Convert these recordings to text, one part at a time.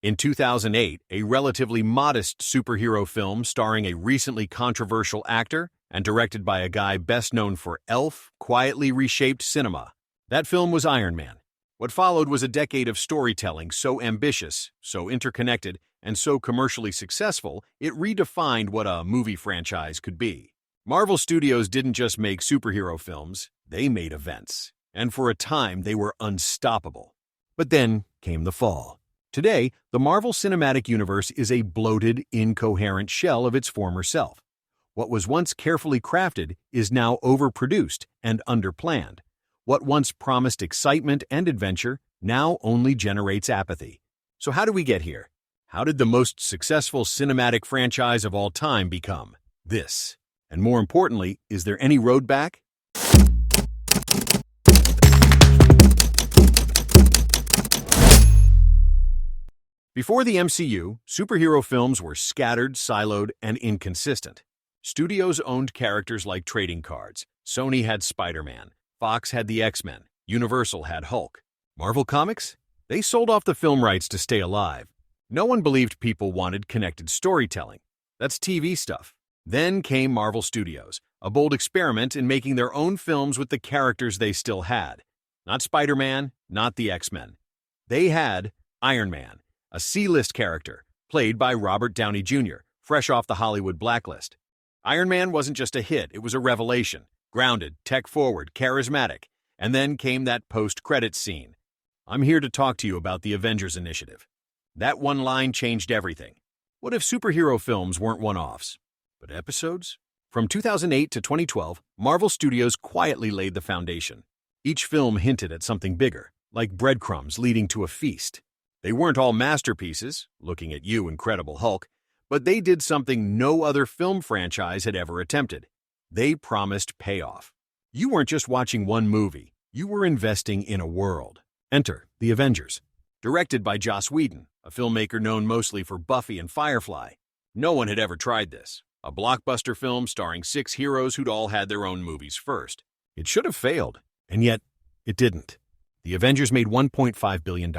In 2008, a relatively modest superhero film starring a recently controversial actor and directed by a guy best known for Elf quietly reshaped cinema. That film was Iron Man. What followed was a decade of storytelling so ambitious, so interconnected, and so commercially successful, it redefined what a movie franchise could be. Marvel Studios didn't just make superhero films, they made events. And for a time, they were unstoppable. But then came the fall. Today, the Marvel Cinematic Universe is a bloated, incoherent shell of its former self. What was once carefully crafted is now overproduced and underplanned. What once promised excitement and adventure now only generates apathy. So how did we get here? How did the most successful cinematic franchise of all time become this? And more importantly, is there any road back? Before the MCU, superhero films were scattered, siloed, and inconsistent. Studios owned characters like trading cards. Sony had Spider-Man. Fox had the X-Men. Universal had Hulk. Marvel Comics? They sold off the film rights to stay alive. No one believed people wanted connected storytelling. That's TV stuff. Then came Marvel Studios, a bold experiment in making their own films with the characters they still had. Not Spider-Man, not the X-Men. They had Iron Man, a C-list character, played by Robert Downey Jr., fresh off the Hollywood blacklist. Iron Man wasn't just a hit, it was a revelation. Grounded, tech-forward, charismatic. And then came that post-credits scene. I'm here to talk to you about the Avengers Initiative. That one line changed everything. What if superhero films weren't one-offs, but episodes? From 2008 to 2012, Marvel Studios quietly laid the foundation. Each film hinted at something bigger, like breadcrumbs leading to a feast. They weren't all masterpieces, looking at you, Incredible Hulk, but they did something no other film franchise had ever attempted. They promised payoff. You weren't just watching one movie, you were investing in a world. Enter The Avengers. Directed by Joss Whedon, a filmmaker known mostly for Buffy and Firefly. No one had ever tried this. A blockbuster film starring 6 heroes who'd all had their own movies first. It should have failed, and yet it didn't. The Avengers made $1.5 billion.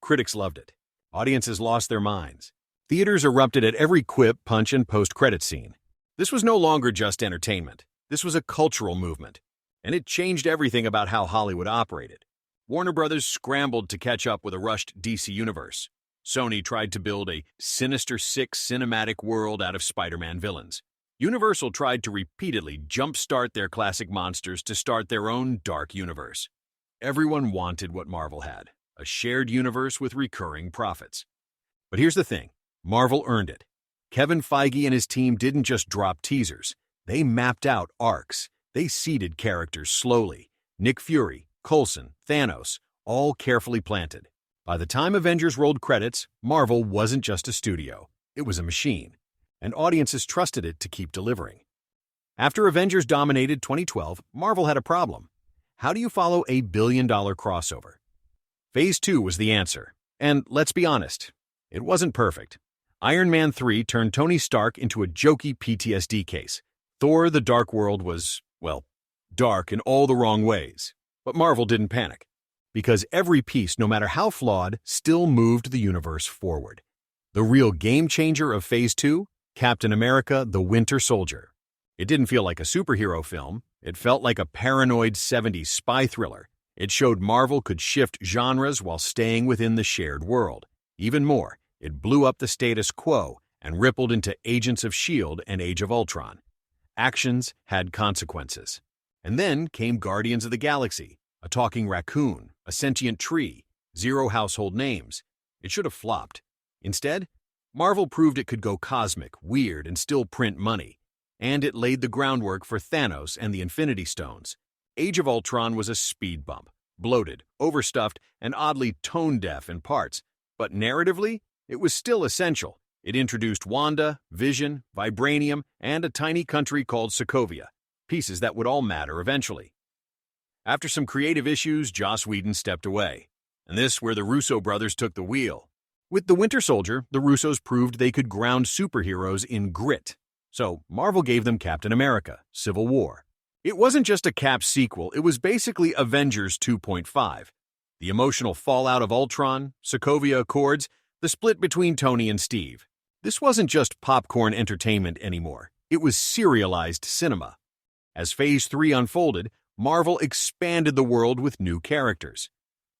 Critics loved it. Audiences lost their minds. Theaters erupted at every quip, punch, and post-credit scene. This was no longer just entertainment. This was a cultural movement, and it changed everything about how Hollywood operated. Warner Brothers scrambled to catch up with a rushed DC universe. Sony tried to build a Sinister Six cinematic world out of Spider-Man villains. Universal tried to repeatedly jumpstart their classic monsters to start their own dark universe. Everyone wanted what Marvel had, a shared universe with recurring profits. But here's the thing, Marvel earned it. Kevin Feige and his team didn't just drop teasers. They mapped out arcs. They seeded characters slowly. Nick Fury, Coulson, Thanos, all carefully planted. By the time Avengers rolled credits, Marvel wasn't just a studio. It was a machine, and audiences trusted it to keep delivering. After Avengers dominated 2012, Marvel had a problem. How do you follow a billion-dollar crossover? Phase 2 was the answer. And let's be honest, it wasn't perfect. Iron Man 3 turned Tony Stark into a jokey PTSD case. Thor: The Dark World was, well, dark in all the wrong ways. But Marvel didn't panic, because every piece, no matter how flawed, still moved the universe forward. The real game-changer of Phase 2? Captain America: The Winter Soldier. It didn't feel like a superhero film. It felt like a paranoid 70s spy thriller. It showed Marvel could shift genres while staying within the shared world. Even more, it blew up the status quo and rippled into Agents of S.H.I.E.L.D. and Age of Ultron. Actions had consequences. And then came Guardians of the Galaxy, a talking raccoon, a sentient tree, 0 household names. It should have flopped. Instead, Marvel proved it could go cosmic, weird, and still print money. And it laid the groundwork for Thanos and the Infinity Stones. Age of Ultron was a speed bump, bloated, overstuffed, and oddly tone-deaf in parts. But narratively, it was still essential. It introduced Wanda, Vision, Vibranium, and a tiny country called Sokovia, pieces that would all matter eventually. After some creative issues, Joss Whedon stepped away. And this is where the Russo brothers took the wheel. With The Winter Soldier, the Russos proved they could ground superheroes in grit. So Marvel gave them Captain America: Civil War. It wasn't just a Cap sequel, it was basically Avengers 2.5. The emotional fallout of Ultron, Sokovia Accords, The split between Tony and Steve. This wasn't just popcorn entertainment anymore. It was serialized cinema. As Phase 3 unfolded, Marvel expanded the world with new characters.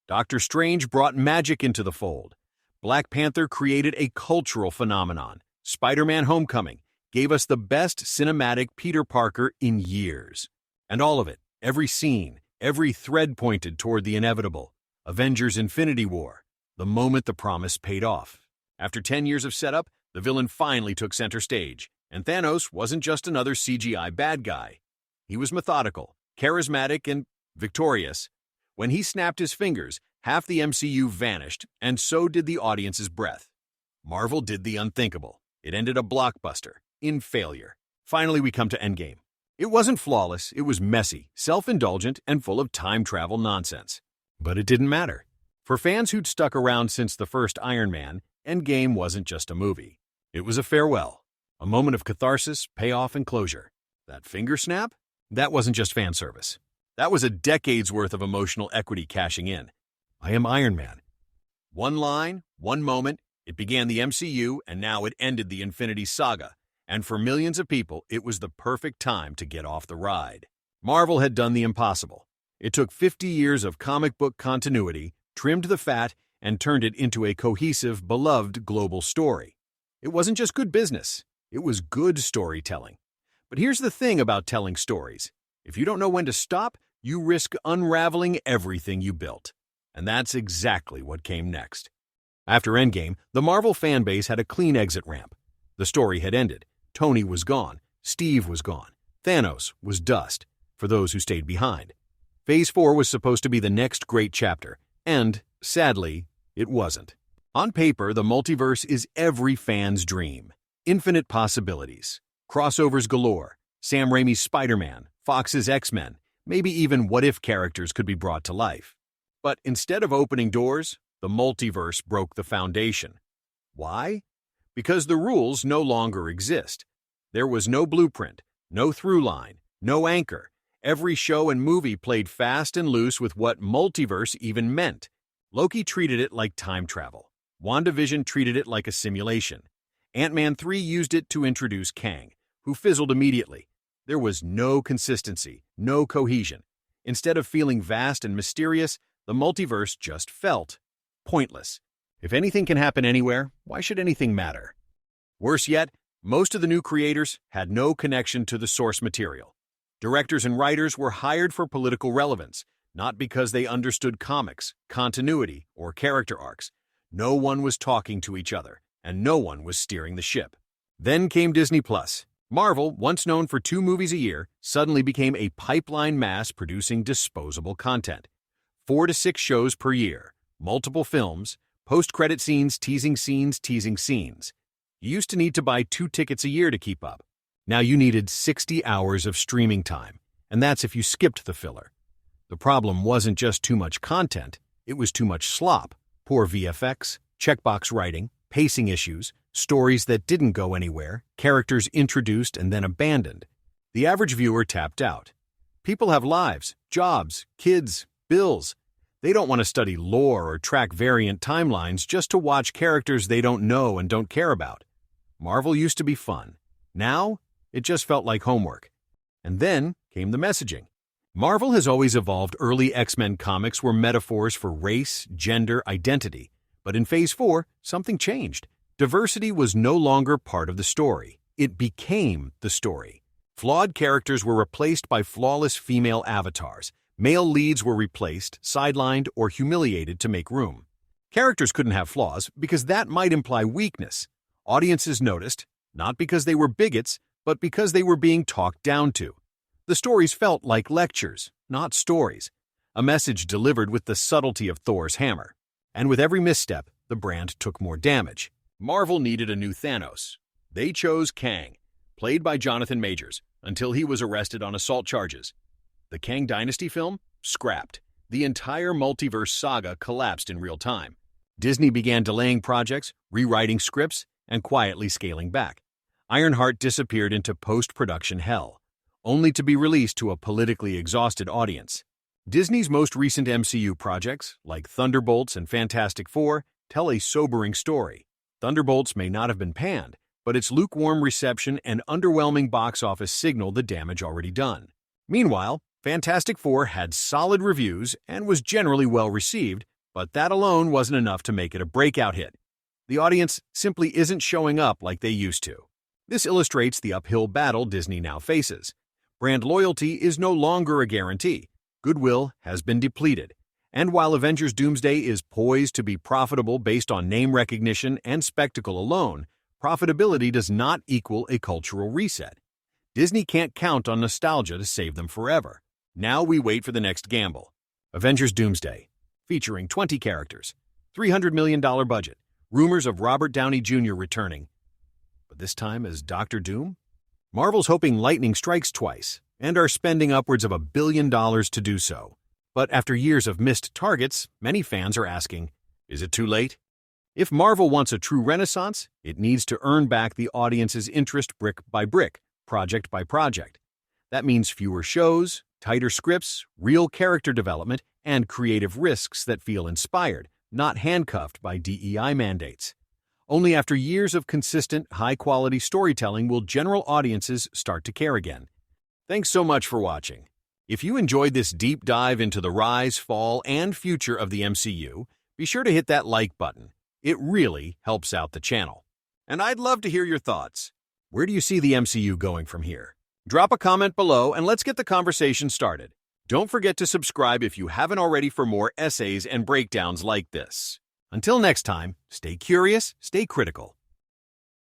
Doctor Strange brought magic into the fold. Black Panther created a cultural phenomenon. Spider-Man: Homecoming gave us the best cinematic Peter Parker in years. And all of it, every scene, every thread pointed toward the inevitable. Avengers: Infinity War, the moment the promise paid off. After 10 years of setup, the villain finally took center stage. And Thanos wasn't just another CGI bad guy. He was methodical, charismatic, and victorious. When he snapped his fingers, half the MCU vanished, and so did the audience's breath. Marvel did the unthinkable. It ended a blockbuster, in failure. Finally, we come to Endgame. It wasn't flawless, it was messy, self-indulgent, and full of time travel nonsense. But it didn't matter. For fans who'd stuck around since the first Iron Man, Endgame wasn't just a movie. It was a farewell, a moment of catharsis, payoff, and closure. That finger snap? That wasn't just fan service. That was a decade's worth of emotional equity cashing in. I am Iron Man. One line, one moment, it began the MCU, and now it ended the Infinity Saga. And for millions of people, it was the perfect time to get off the ride. Marvel had done the impossible. It took 50 years of comic book continuity, trimmed the fat, and turned it into a cohesive, beloved global story. It wasn't just good business. It was good storytelling. But here's the thing about telling stories. If you don't know when to stop, you risk unraveling everything you built. And that's exactly what came next. After Endgame, the Marvel fanbase had a clean exit ramp. The story had ended. Tony was gone. Steve was gone. Thanos was dust, for those who stayed behind. Phase 4 was supposed to be the next great chapter, and, sadly, it wasn't. On paper, the multiverse is every fan's dream. Infinite possibilities. Crossovers galore. Sam Raimi's Spider-Man, Fox's X-Men, maybe even what-if characters could be brought to life. But instead of opening doors, the multiverse broke the foundation. Why? Because the rules no longer exist. There was no blueprint, no through line, no anchor. Every show and movie played fast and loose with what multiverse even meant. Loki treated it like time travel. WandaVision treated it like a simulation. Ant-Man 3 used it to introduce Kang, who fizzled immediately. There was no consistency, no cohesion. Instead of feeling vast and mysterious, the multiverse just felt pointless. If anything can happen anywhere, why should anything matter? Worse yet, most of the new creators had no connection to the source material. Directors and writers were hired for political relevance, not because they understood comics, continuity, or character arcs. No one was talking to each other, and no one was steering the ship. Then came Disney+. Marvel, once known for 2 movies a year, suddenly became a pipeline mass producing disposable content. 4 to 6 shows per year, multiple films, post-credit scenes, teasing scenes, teasing scenes. You used to need to buy 2 tickets a year to keep up. Now you needed 60 hours of streaming time, and that's if you skipped the filler. The problem wasn't just too much content, it was too much slop, poor VFX, checkbox writing, pacing issues, stories that didn't go anywhere, characters introduced and then abandoned. The average viewer tapped out. People have lives, jobs, kids, bills. They don't want to study lore or track variant timelines just to watch characters they don't know and don't care about. Marvel used to be fun. Now, it just felt like homework. And then came the messaging. Marvel has always evolved. Early X-Men comics were metaphors for race, gender, identity. But in Phase 4, something changed. Diversity was no longer part of the story. It became the story. Flawed characters were replaced by flawless female avatars. Male leads were replaced, sidelined, or humiliated to make room. Characters couldn't have flaws because that might imply weakness. Audiences noticed, not because they were bigots, but because they were being talked down to. The stories felt like lectures, not stories. A message delivered with the subtlety of Thor's hammer. And with every misstep, the brand took more damage. Marvel needed a new Thanos. They chose Kang, played by Jonathan Majors, until he was arrested on assault charges. The Kang Dynasty film? Scrapped. The entire multiverse saga collapsed in real time. Disney began delaying projects, rewriting scripts, and quietly scaling back. Ironheart disappeared into post-production hell, only to be released to a politically exhausted audience. Disney's most recent MCU projects, like Thunderbolts and Fantastic Four, tell a sobering story. Thunderbolts may not have been panned, but its lukewarm reception and underwhelming box office signal the damage already done. Meanwhile, Fantastic Four had solid reviews and was generally well received, but that alone wasn't enough to make it a breakout hit. The audience simply isn't showing up like they used to. This illustrates the uphill battle Disney now faces. Brand loyalty is no longer a guarantee. Goodwill has been depleted. And while Avengers Doomsday is poised to be profitable based on name recognition and spectacle alone, profitability does not equal a cultural reset. Disney can't count on nostalgia to save them forever. Now we wait for the next gamble. Avengers Doomsday, featuring 20 characters, $300 million budget, rumors of Robert Downey Jr. returning. But this time as Dr. Doom? Marvel's hoping lightning strikes twice, and are spending upwards of $1 billion to do so. But after years of missed targets, many fans are asking, is it too late? If Marvel wants a true renaissance, it needs to earn back the audience's interest brick by brick, project by project. That means fewer shows, tighter scripts, real character development, and creative risks that feel inspired, not handcuffed by DEI mandates. Only after years of consistent, high-quality storytelling will general audiences start to care again. Thanks so much for watching. If you enjoyed this deep dive into the rise, fall, and future of the MCU, be sure to hit that like button. It really helps out the channel. And I'd love to hear your thoughts. Where do you see the MCU going from here? Drop a comment below and let's get the conversation started. Don't forget to subscribe if you haven't already for more essays and breakdowns like this. Until next time, stay curious, stay critical,